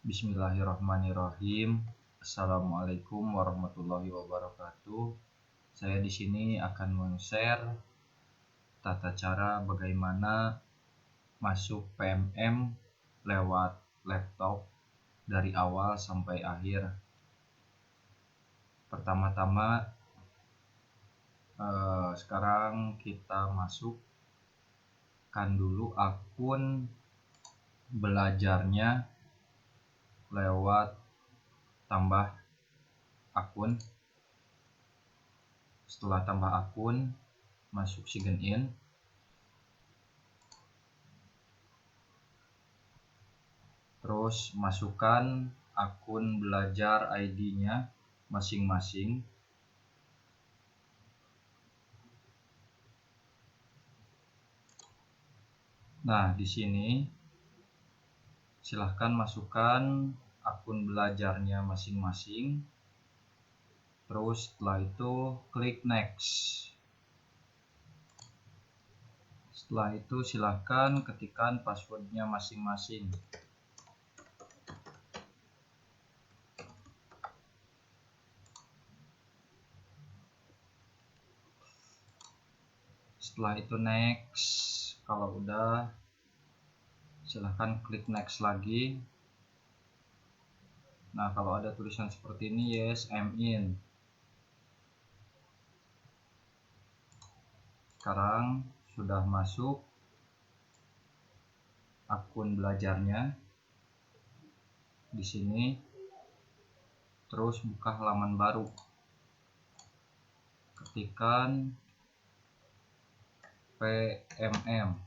Bismillahirrahmanirrahim. Assalamualaikum warahmatullahi wabarakatuh. Saya di sini akan men-share tata cara bagaimana masuk PMM lewat laptop dari awal sampai akhir. Pertama-tama sekarang kita masukkan dulu akun belajarnya lewat tambah akun. Setelah tambah akun, masuk sign in. Terus masukkan akun belajar ID-nya masing-masing. Nah, di sini silahkan masukkan akun belajarnya masing-masing. Terus setelah itu klik next. Setelah itu silahkan ketikkan passwordnya masing-masing. Setelah itu next. Kalau udah, silahkan klik next lagi. Nah, kalau ada tulisan seperti ini, yes, I'm in. Sekarang sudah masuk akun belajarnya di sini. Terus buka halaman baru. Ketikkan PMM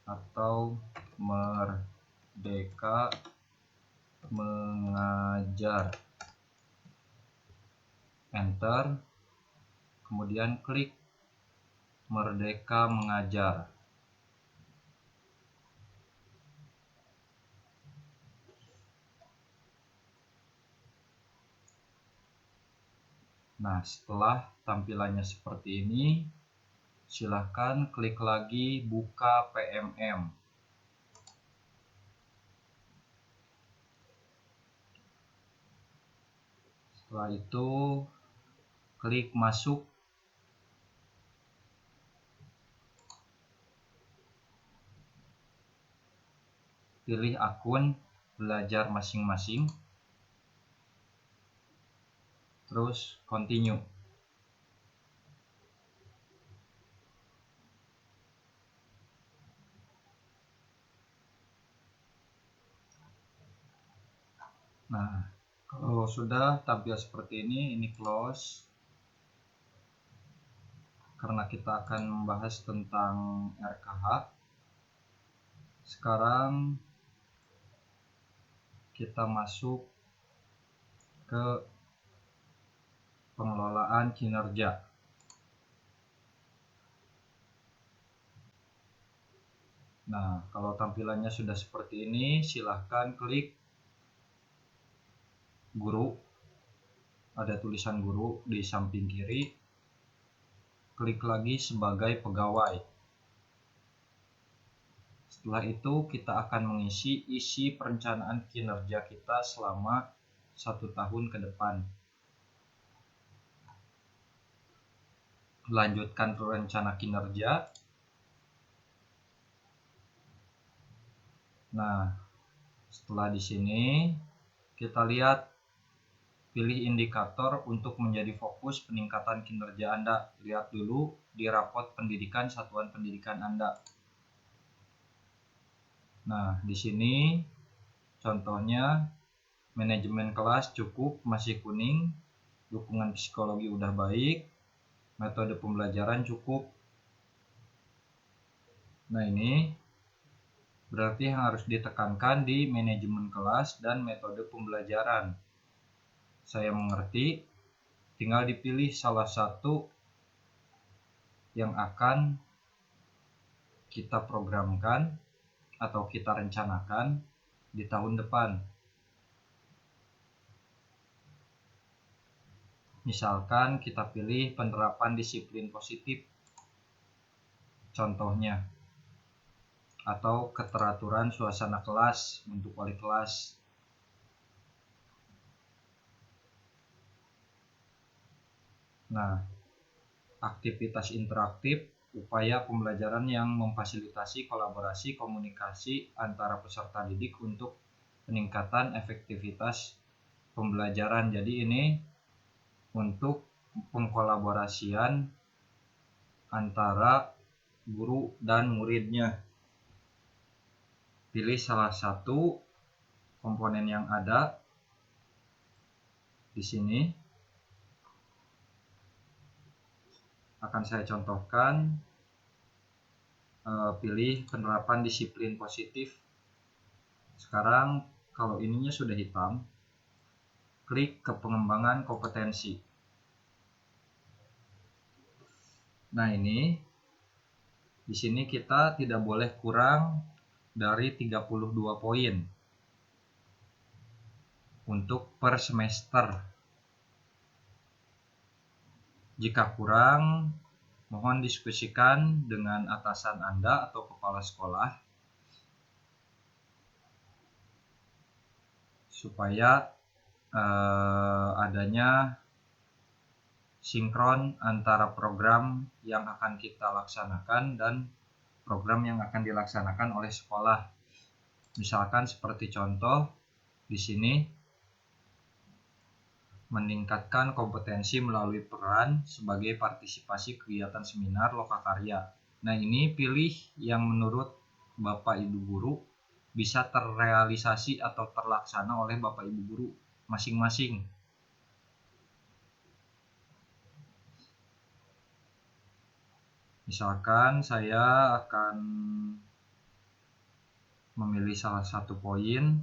atau Merdeka Mengajar. Enter. Kemudian klik Merdeka Mengajar. Nah, setelah tampilannya seperti ini, silahkan klik lagi buka PMM. Setelah itu klik masuk. Pilih akun belajar masing-masing. Terus continue. Nah, kalau sudah tampil seperti ini close. Karena kita akan membahas tentang RKH. Sekarang kita masuk ke pengelolaan kinerja. Nah, kalau tampilannya sudah seperti ini, silahkan klik guru. Ada tulisan guru di samping kiri. Klik lagi sebagai pegawai. Setelah itu kita akan mengisi isi perencanaan kinerja kita selama 1 tahun ke depan. Lanjutkan rencana kinerja. Nah, setelah di sini kita lihat, pilih indikator untuk menjadi fokus peningkatan kinerja Anda. Lihat dulu di rapot pendidikan satuan pendidikan Anda. Nah, di sini contohnya manajemen kelas cukup, masih kuning. Dukungan psikologi udah baik. Metode pembelajaran cukup. Nah, ini berarti yang harus ditekankan di manajemen kelas dan metode pembelajaran. Saya mengerti, tinggal dipilih salah satu yang akan kita programkan atau kita rencanakan di tahun depan. Misalkan kita pilih penerapan disiplin positif, contohnya, atau keteraturan suasana kelas untuk wali kelas. Nah, aktivitas interaktif, upaya pembelajaran yang memfasilitasi kolaborasi komunikasi antara peserta didik untuk peningkatan efektivitas pembelajaran. Jadi ini untuk pengkolaborasian antara guru dan muridnya. Pilih salah satu komponen yang ada di sini. Akan saya contohkan. Pilih penerapan disiplin positif. Sekarang kalau ininya sudah hitam, klik ke pengembangan kompetensi. Nah, ini di sini kita tidak boleh kurang dari 32 poin untuk per semester. Jika kurang, mohon diskusikan dengan atasan Anda atau kepala sekolah supaya adanya sinkron antara program yang akan kita laksanakan dan program yang akan dilaksanakan oleh sekolah. Misalkan seperti contoh di sini, meningkatkan kompetensi melalui peran sebagai partisipasi kegiatan seminar lokakarya. Nah, ini pilih yang menurut Bapak Ibu guru bisa terrealisasi atau terlaksana oleh Bapak Ibu guru masing-masing. Misalkan saya akan memilih salah satu poin.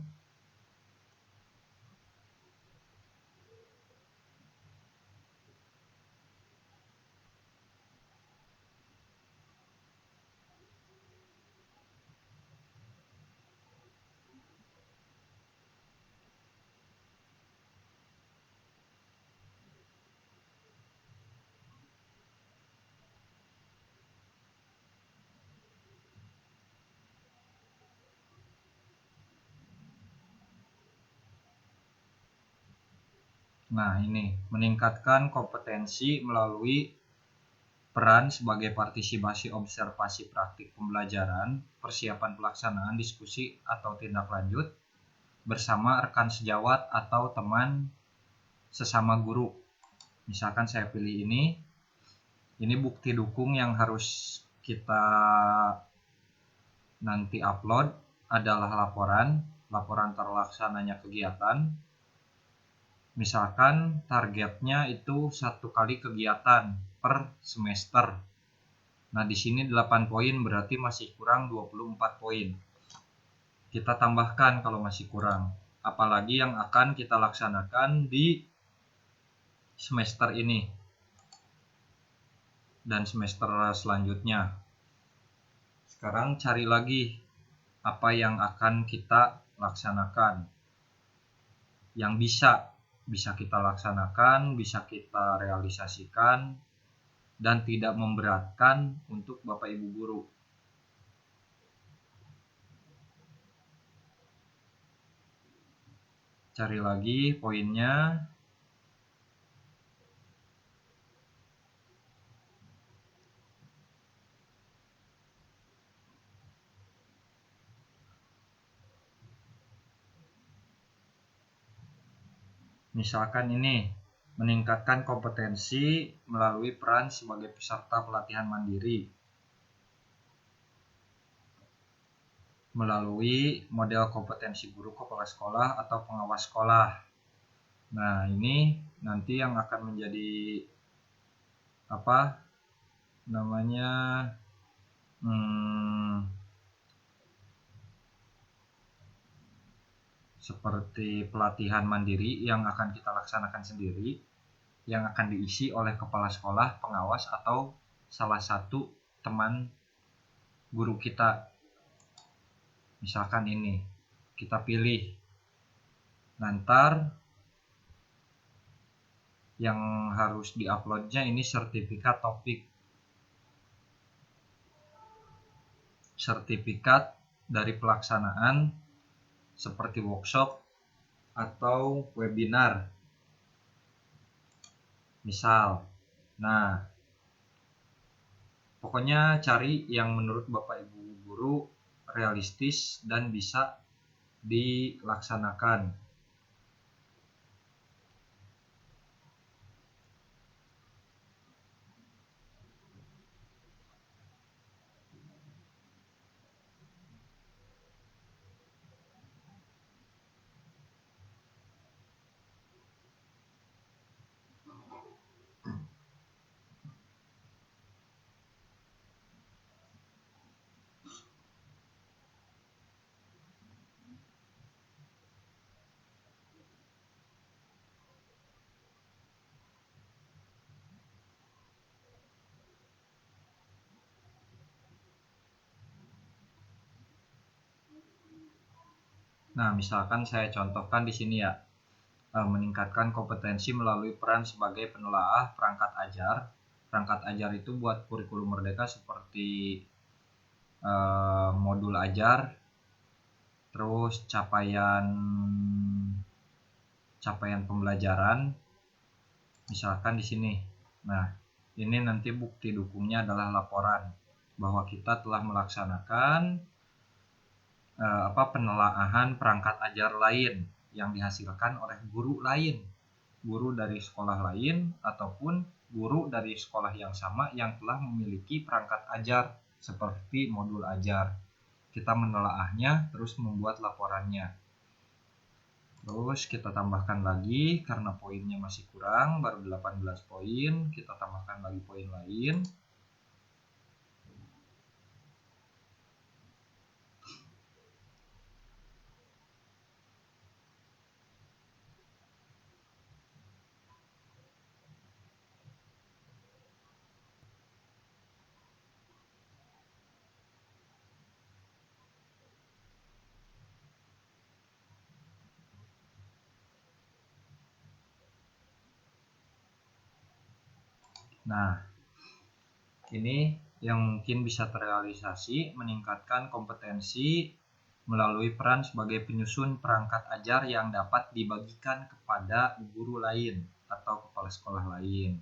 Nah, ini meningkatkan kompetensi melalui peran sebagai partisipasi observasi praktik pembelajaran, persiapan pelaksanaan diskusi atau tindak lanjut bersama rekan sejawat atau teman sesama guru. Misalkan saya pilih ini bukti dukung yang harus kita nanti upload adalah laporan terlaksananya kegiatan. Misalkan targetnya itu 1 kali kegiatan per semester. Nah, di sini 8 poin berarti masih kurang 24 poin. Kita tambahkan kalau masih kurang. Apalagi yang akan kita laksanakan di semester ini dan semester selanjutnya. Sekarang cari lagi apa yang akan kita laksanakan. Yang bisa kita laksanakan, bisa kita realisasikan, dan tidak memberatkan untuk Bapak Ibu guru. Cari lagi poinnya. Misalkan ini, meningkatkan kompetensi melalui peran sebagai peserta pelatihan mandiri melalui model kompetensi guru kepala sekolah atau pengawas sekolah. Nah, ini nanti yang akan menjadi seperti pelatihan mandiri yang akan kita laksanakan sendiri, yang akan diisi oleh kepala sekolah, pengawas, atau salah satu teman guru kita. Misalkan ini, kita pilih. Nanti yang harus diuploadnya ini sertifikat topik. Sertifikat dari pelaksanaan seperti workshop atau webinar. Misal, Nah, pokoknya cari yang menurut Bapak Ibu guru realistis dan bisa dilaksanakan. Nah, misalkan saya contohkan di sini ya, meningkatkan kompetensi melalui peran sebagai penelaah perangkat ajar. Perangkat ajar itu buat kurikulum merdeka seperti modul ajar, terus capaian pembelajaran, misalkan di sini. Nah, ini nanti bukti dukungnya adalah laporan bahwa kita telah melaksanakan penelaahan perangkat ajar lain yang dihasilkan oleh guru lain, guru dari sekolah lain ataupun guru dari sekolah yang sama yang telah memiliki perangkat ajar seperti modul ajar. Kita menelaahnya terus membuat laporannya. Terus kita tambahkan lagi karena poinnya masih kurang, baru 18 poin, kita tambahkan lagi poin lain. Nah, ini yang mungkin bisa terrealisasi, meningkatkan kompetensi melalui peran sebagai penyusun perangkat ajar yang dapat dibagikan kepada guru lain atau kepala sekolah lain.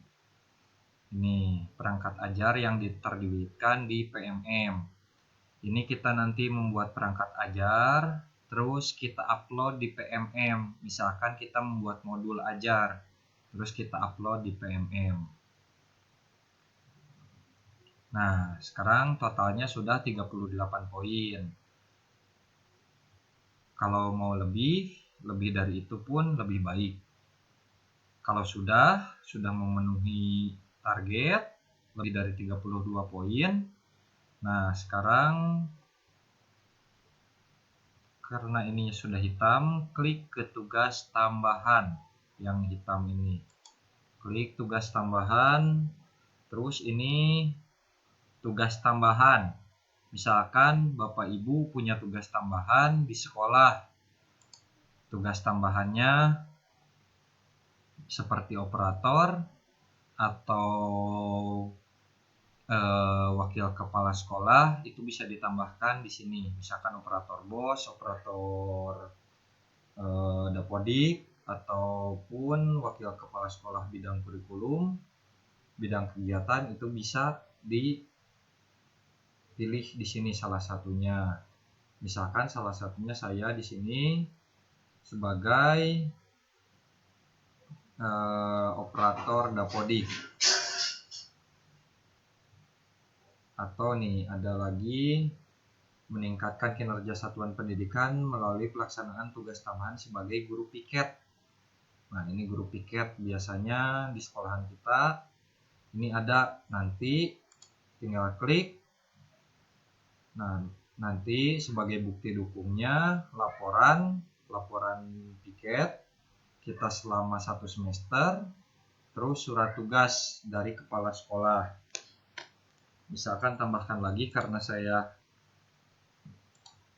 Ini perangkat ajar yang diterbitkan di PMM. Ini kita nanti membuat perangkat ajar, terus kita upload di PMM. Misalkan kita membuat modul ajar, terus kita upload di PMM. Nah, sekarang totalnya sudah 38 poin. Kalau mau lebih dari itu pun lebih baik. Kalau sudah memenuhi target lebih dari 32 poin. Nah, sekarang karena ini sudah hitam, klik ke tugas tambahan yang hitam ini. Klik tugas tambahan, terus ini tugas tambahan. Misalkan Bapak Ibu punya tugas tambahan di sekolah. Tugas tambahannya seperti operator atau wakil kepala sekolah itu bisa ditambahkan di sini. Misalkan operator BOS, operator dapodik, ataupun wakil kepala sekolah bidang kurikulum, bidang kegiatan itu bisa dipilih di sini salah satunya. Misalkan salah satunya saya di sini sebagai operator dapodik. Atau nih ada lagi meningkatkan kinerja satuan pendidikan melalui pelaksanaan tugas tambahan sebagai guru piket. Nah, ini guru piket biasanya di sekolahan kita ini ada, nanti tinggal klik. Nah, nanti sebagai bukti dukungnya laporan piket kita selama 1 semester, terus surat tugas dari kepala sekolah. Misalkan tambahkan lagi karena saya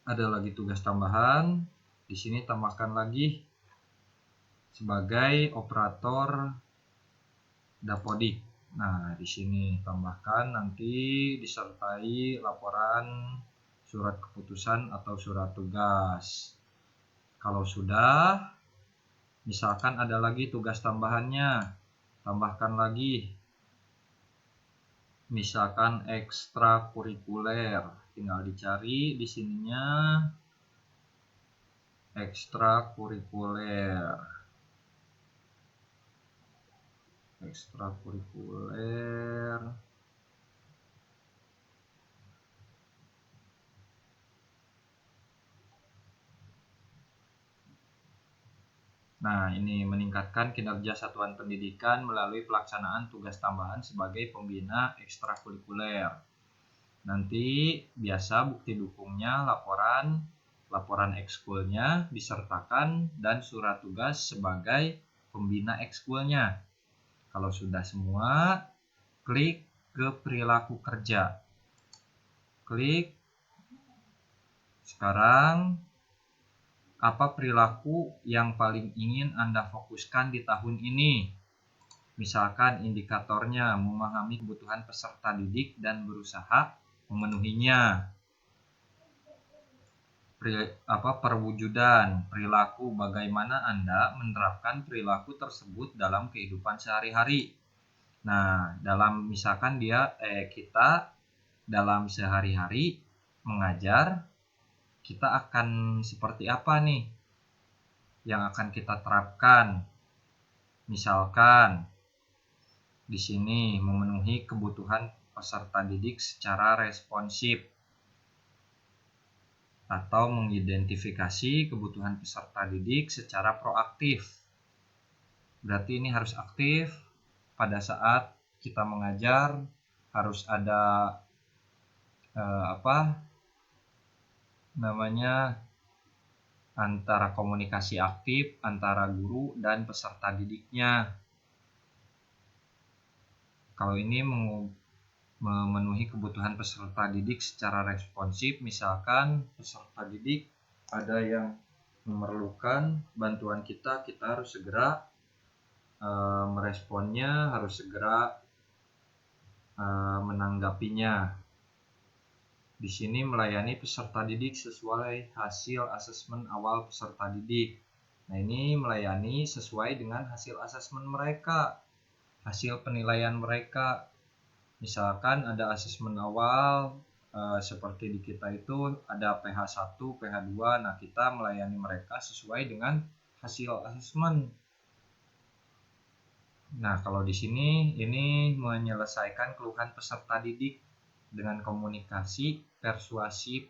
ada lagi tugas tambahan, di sini tambahkan lagi sebagai operator dapodik. Nah, di sini tambahkan nanti disertai laporan surat keputusan atau surat tugas. Kalau sudah, misalkan ada lagi tugas tambahannya, tambahkan lagi Misalkan ekstrakurikuler, tinggal dicari di sininya ekstrakurikuler. Nah, ini meningkatkan kinerja satuan pendidikan melalui pelaksanaan tugas tambahan sebagai pembina ekstrakurikuler. Nanti biasa bukti dukungnya laporan ekskulnya disertakan dan surat tugas sebagai pembina ekskulnya. Kalau sudah semua, klik ke perilaku kerja. Klik. Sekarang apa perilaku yang paling ingin Anda fokuskan di tahun ini? Misalkan indikatornya memahami kebutuhan peserta didik dan berusaha memenuhinya. Perwujudan perilaku, bagaimana Anda menerapkan perilaku tersebut dalam kehidupan sehari-hari. Nah, dalam misalkan kita dalam sehari-hari mengajar, kita akan seperti apa nih yang akan kita terapkan? Misalkan di sini memenuhi kebutuhan peserta didik secara responsif atau mengidentifikasi kebutuhan peserta didik secara proaktif. Berarti ini harus aktif pada saat kita mengajar, harus ada antara komunikasi aktif antara guru dan peserta didiknya. Kalau ini memenuhi kebutuhan peserta didik secara responsif, misalkan peserta didik ada yang memerlukan bantuan kita harus segera meresponnya, harus segera menanggapinya. Di sini melayani peserta didik sesuai hasil asesmen awal peserta didik. Nah, ini melayani sesuai dengan hasil asesmen mereka, hasil penilaian mereka. Misalkan ada asesmen awal seperti di kita itu ada PH1, PH2. Nah, kita melayani mereka sesuai dengan hasil asesmen. Nah, kalau di sini ini menyelesaikan keluhan peserta didik dengan komunikasi persuasif.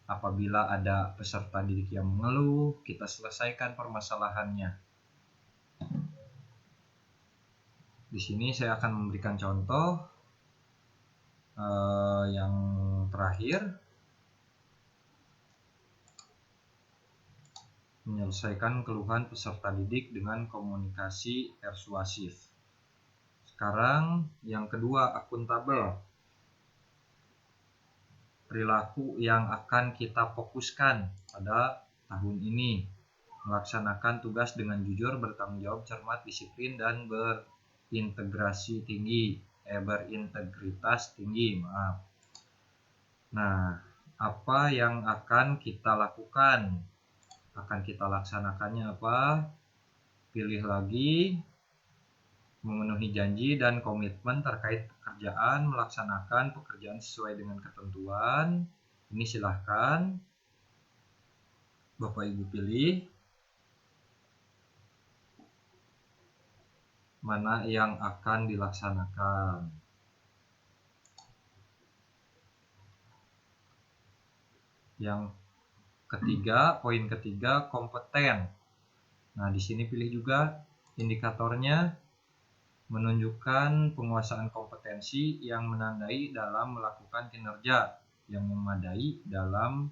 Apabila ada peserta didik yang mengeluh, kita selesaikan permasalahannya. Di sini saya akan memberikan contoh yang terakhir, menyelesaikan keluhan peserta didik dengan komunikasi persuasif. Sekarang yang kedua, akuntabel. Perilaku yang akan kita fokuskan pada tahun ini: melaksanakan tugas dengan jujur, bertanggung jawab, cermat, disiplin, dan berintegritas tinggi. Nah, apa yang akan kita lakukan? Akan kita laksanakannya apa? Pilih lagi. Memenuhi janji dan komitmen terkait pekerjaan, melaksanakan pekerjaan sesuai dengan ketentuan. Ini silahkan Bapak Ibu pilih mana yang akan dilaksanakan. Yang ketiga, poin ketiga, kompeten. Nah, di sini pilih juga indikatornya, menunjukkan penguasaan kompetensi yang menandai dalam melakukan kinerja, yang memadai dalam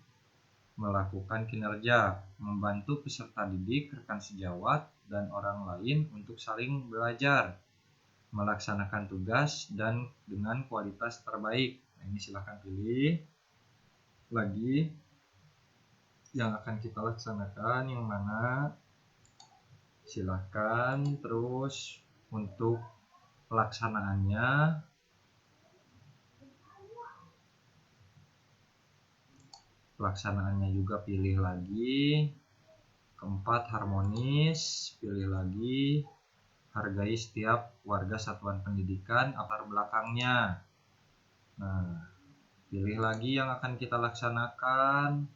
melakukan kinerja, membantu peserta didik, rekan sejawat, dan orang lain untuk saling belajar, melaksanakan tugas dan dengan kualitas terbaik. Nah, ini silahkan pilih lagi yang akan kita laksanakan yang mana. Silahkan. Terus untuk pelaksanaannya juga pilih lagi. Keempat, harmonis, pilih lagi. Hargai setiap warga satuan pendidikan, latar belakangnya. Nah, pilih lagi yang akan kita laksanakan.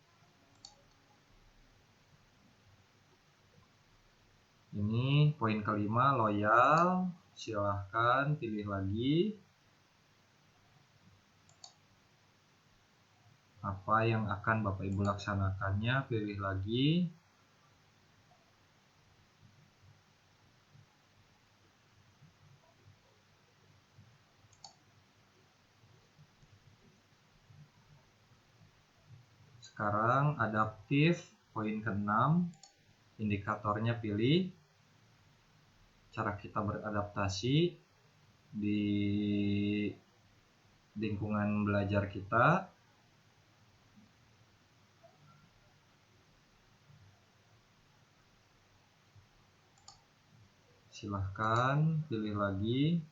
Ini poin kelima, loyal. Silahkan pilih lagi. Apa yang akan Bapak Ibu laksanakannya, pilih lagi. Sekarang adaptif, poin ke-6, indikatornya pilih. Cara kita beradaptasi di lingkungan belajar kita. Silahkan pilih lagi.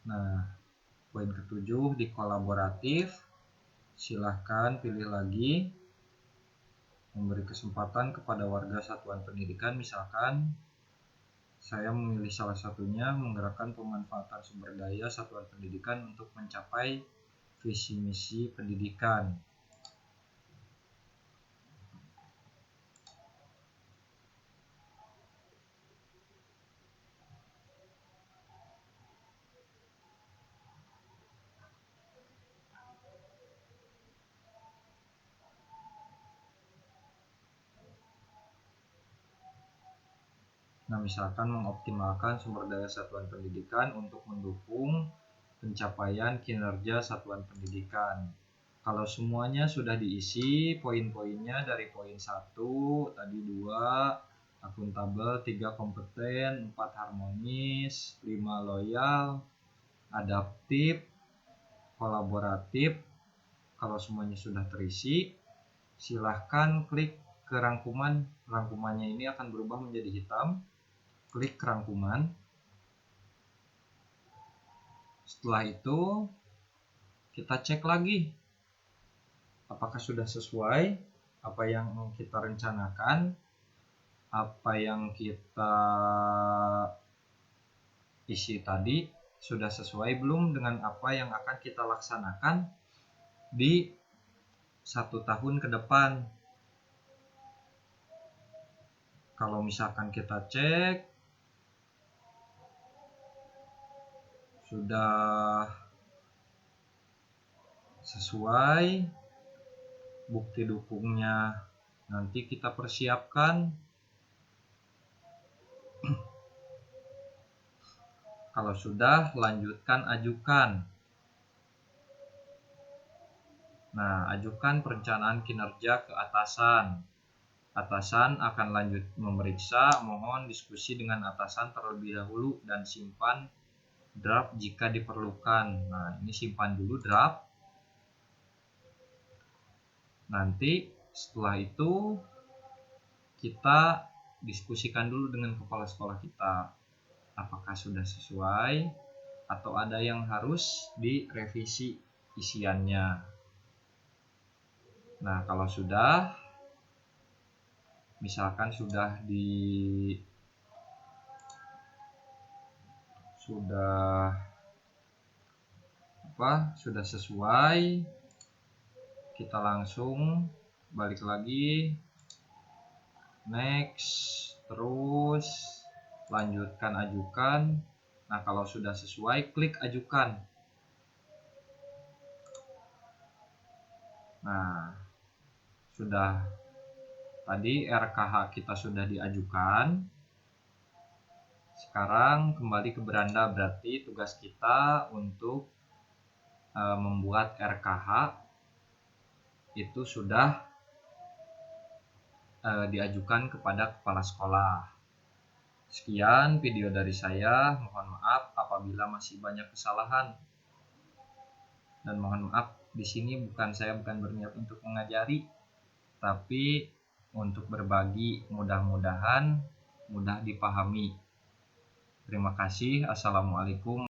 Nah, poin ke-7 di kolaboratif. Silahkan pilih lagi. Memberi kesempatan kepada warga satuan pendidikan, misalkan saya memilih salah satunya, menggerakkan pemanfaatan sumber daya satuan pendidikan untuk mencapai visi misi pendidikan. Nah, misalkan mengoptimalkan sumber daya satuan pendidikan untuk mendukung pencapaian kinerja satuan pendidikan. Kalau semuanya sudah diisi poin-poinnya dari poin 1, tadi 2, akuntabel, 3 kompeten, 4 harmonis, 5 loyal, adaptif, kolaboratif. Kalau semuanya sudah terisi, silahkan klik ke rangkuman. Rangkumannya ini akan berubah menjadi hitam. Klik rangkuman. Setelah itu kita cek lagi apakah sudah sesuai apa yang kita rencanakan, apa yang kita isi tadi, sudah sesuai belum dengan apa yang akan kita laksanakan di 1 tahun ke depan. Kalau misalkan kita cek sudah sesuai, bukti dukungnya nanti kita persiapkan. Kalau sudah, lanjutkan ajukan. Nah, ajukan perencanaan kinerja ke atasan. Atasan akan lanjut memeriksa, mohon diskusi dengan atasan terlebih dahulu dan simpan draft jika diperlukan. Nah, ini simpan dulu draft. Nanti setelah itu kita diskusikan dulu dengan kepala sekolah kita. Apakah sudah sesuai atau ada yang harus direvisi isiannya. Nah, kalau sudah, misalkan sudah sesuai, kita langsung balik lagi, next, terus lanjutkan ajukan. Nah, kalau sudah sesuai, klik ajukan. Nah, sudah tadi RKH kita sudah diajukan. Sekarang kembali ke beranda, berarti tugas kita untuk membuat RKH itu sudah diajukan kepada kepala sekolah. Sekian video dari saya, mohon maaf apabila masih banyak kesalahan. Dan mohon maaf, di sini saya bukan berniat untuk mengajari, tapi untuk berbagi, mudah-mudahan mudah dipahami. Terima kasih. Assalamualaikum.